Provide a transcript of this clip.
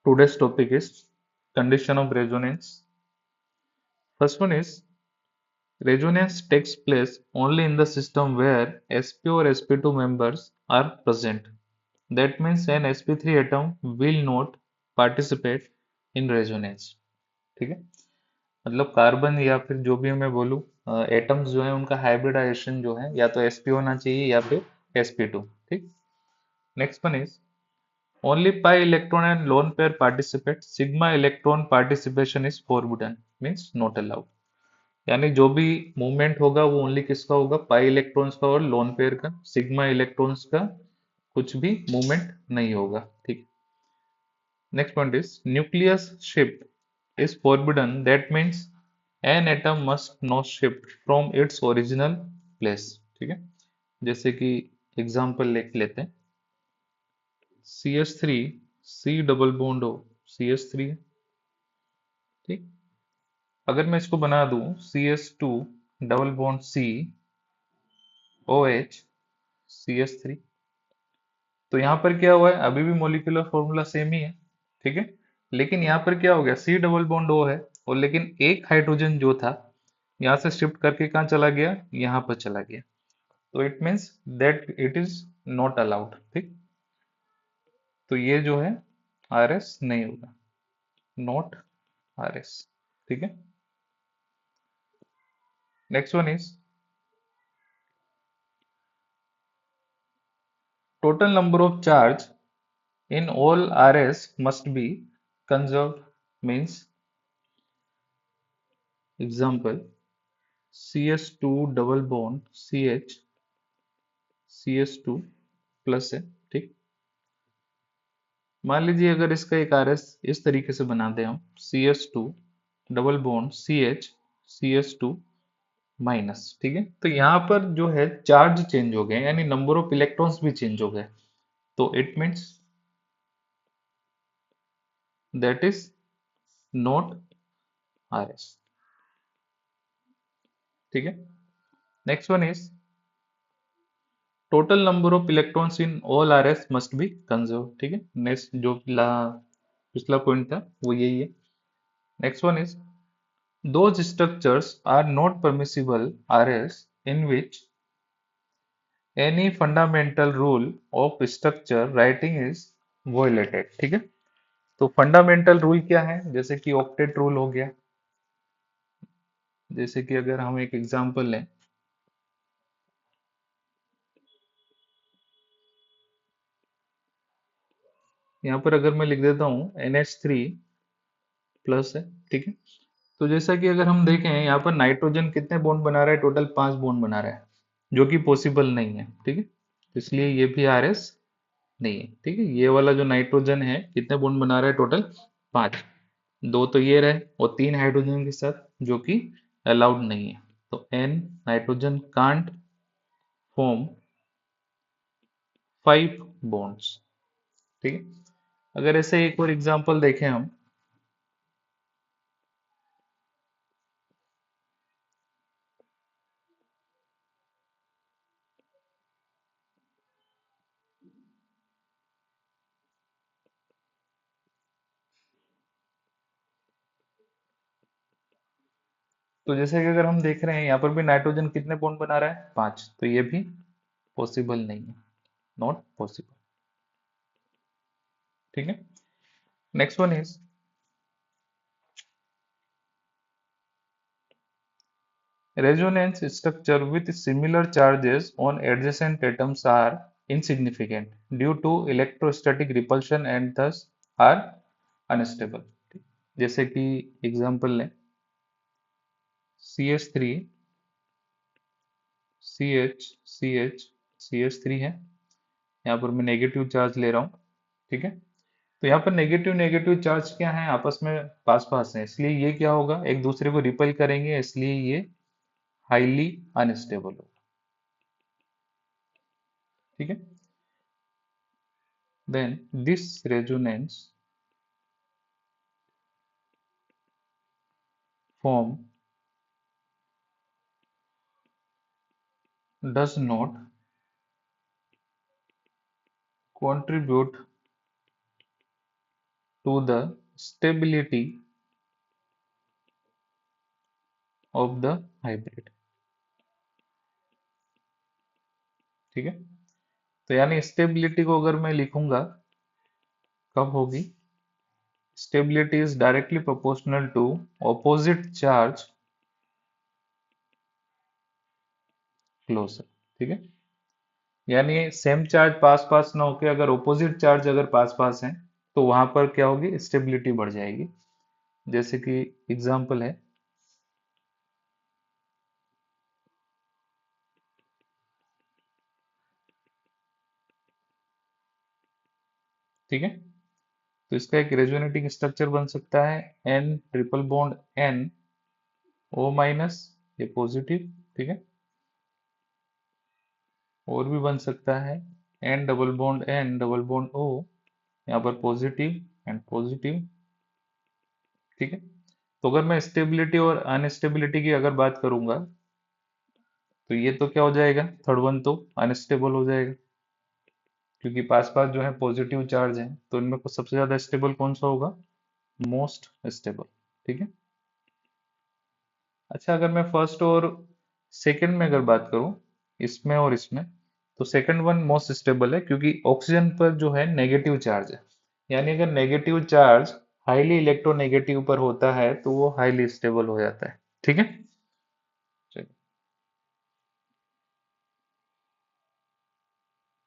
Today's topic is condition of resonance. First one is resonance takes place only in the system where sp or sp2 members are present. That means an sp3 atom will not participate in resonance. ठीक है, मतलब carbon या फिर जो भी मैं बोलूँ atoms जो है उनका हाइब्रिडाइजेशन जो है या तो sp होना चाहिए या फिर sp2. ठीक. Next one is only pi electron and lone pair participate. Sigma electron participation is forbidden, means not allowed. यानी जो भी मूवमेंट होगा वो ओनली किसका होगा, पाई इलेक्ट्रॉन्स का और लोन पेयर का. सिग्मा इलेक्ट्रॉन्स का कुछ भी मूवमेंट नहीं होगा. ठीक. Next point is nucleus shift is forbidden. That means an atom must not shift from its original place. ठीक है, जैसे कि एग्जांपल लेते हैं. CH3 C double bond O CH3 है. ठीक. अगर मैं इसको बना दूं CH2 double bond C OH CH3, तो यहाँ पर क्या हुआ है, अभी भी मोलिकुलर फॉर्मूला सेम ही है. ठीक है, लेकिन यहाँ पर क्या हो गया, C डबल बॉन्ड O है और लेकिन एक हाइड्रोजन जो था यहाँ से शिफ्ट करके कहाँ चला गया, यहाँ पर चला गया. तो it means that it is not allowed. ठीक. तो ये जो है RS नहीं होगा, नॉट RS. ठीक है. Next one is total number of charge in all RS must be conserved. Means example CS2 double bond CH CS2 plus है. ठीक. मान लीजिए अगर इसका एक RS इस तरीके से बना दें हम CS2 double bond CH CS2 minus. ठीक है, तो यहाँ पर जो है चार्ज चेंज हो गए, यानी नंबर ऑफ इलेक्ट्रॉन्स भी चेंज हो गए. तो it means that is not RS. ठीक है. Next one is total number of electrons in all RS must be conserve. ठीक है, नेक्स्ट जो पिछला पॉइंट था वो यही है. Next one is those structures are not permissible RS in which any fundamental rule of structure writing is violated. ठीक है, तो फंडामेंटल रूल क्या है, जैसे कि ऑक्टेट रूल हो गया. जैसे कि अगर हम एक एग्जांपल लें, यहाँ पर अगर मैं लिख देता हूँ NH3 प्लस है. ठीक है, तो जैसा कि अगर हम देखें यहाँ पर नाइट्रोजन कितने बॉन्ड बना रहा है, टोटल 5 बॉन्ड बना रहा है, जो कि पॉसिबल नहीं है. ठीक है, तो इसलिए ये भी RS नहीं है. ठीक है, ये वाला जो नाइट्रोजन है कितने बॉन्ड बना रहा है, टोटल 5. दो तो ये रहे और 3 हाइड्रोजन के साथ, जो कि अलाउड नहीं है. तो N nitrogen can't form 5 bonds. ठीक है, अगर ऐसे एक और एग्जांपल देखें हम, तो जैसे कि अगर हम देख रहे हैं यहाँ पर भी नाइट्रोजन कितने बॉन्ड बना रहा है, 5. तो ये भी पॉसिबल नहीं है, नॉट पॉसिबल. ठीक है. Next one is resonance structure with similar charges on adjacent atoms are insignificant due to electrostatic repulsion and thus are unstable. जैसे कि एग्जांपल लें CH3 CH CH CH3 है, यहाँ पर मैं नेगेटिव चार्ज ले रहा हूँ. ठीक है, तो यहाँ पर नेगेटिव नेगेटिव चार्ज क्या है, आपस में पास पास है, इसलिए ये क्या होगा, एक दूसरे को रिपेल करेंगे, इसलिए ये हाईली अनस्टेबल होगा. ठीक है. Then this resonance form does not contribute to the stability of the hybrid। ठीक है, तो यानी स्टेबिलिटी को अगर मैं लिखूंगा कब होगी, stability is directly proportional to opposite charge closer. ठीक है, यानी सेम चार्ज पास पास ना होके अगर ऑपोजिट चार्ज अगर पास पास है तो वहां पर क्या होगी, स्टेबिलिटी बढ़ जाएगी। जैसे कि एग्जांपल है, ठीक है, तो इसका एक रेजोनेटिंग स्ट्रक्चर बन सकता है N triple bond N O minus, ये पॉजिटिव। ठीक है, और भी बन सकता है एन डबल बॉन्ड ओ, यहाँ पर पॉजिटिव एंड पॉजिटिव। ठीक है, तो अगर मैं स्टेबिलिटी और अनस्टेबिलिटी की अगर बात करूंगा तो ये तो क्या हो जाएगा, थर्ड वन तो अनस्टेबल हो जाएगा, क्योंकि पास पास जो है पॉजिटिव चार्ज है, तो इनमें को सबसे ज्यादा स्टेबल कौन सा होगा, मोस्ट स्टेबल। ठीक है, अच्छा अगर मैं फर्स्ट और सेकंड में अगर बात करूं, इसमें और इसमें, तो सेकंड वन मोस्ट स्टेबल है क्योंकि ऑक्सीजन पर जो है नेगेटिव चार्ज है, यानी अगर नेगेटिव चार्ज हाईली इलेक्ट्रोनेगेटिव पर होता है तो वो हाईली स्टेबल हो जाता है। ठीक है,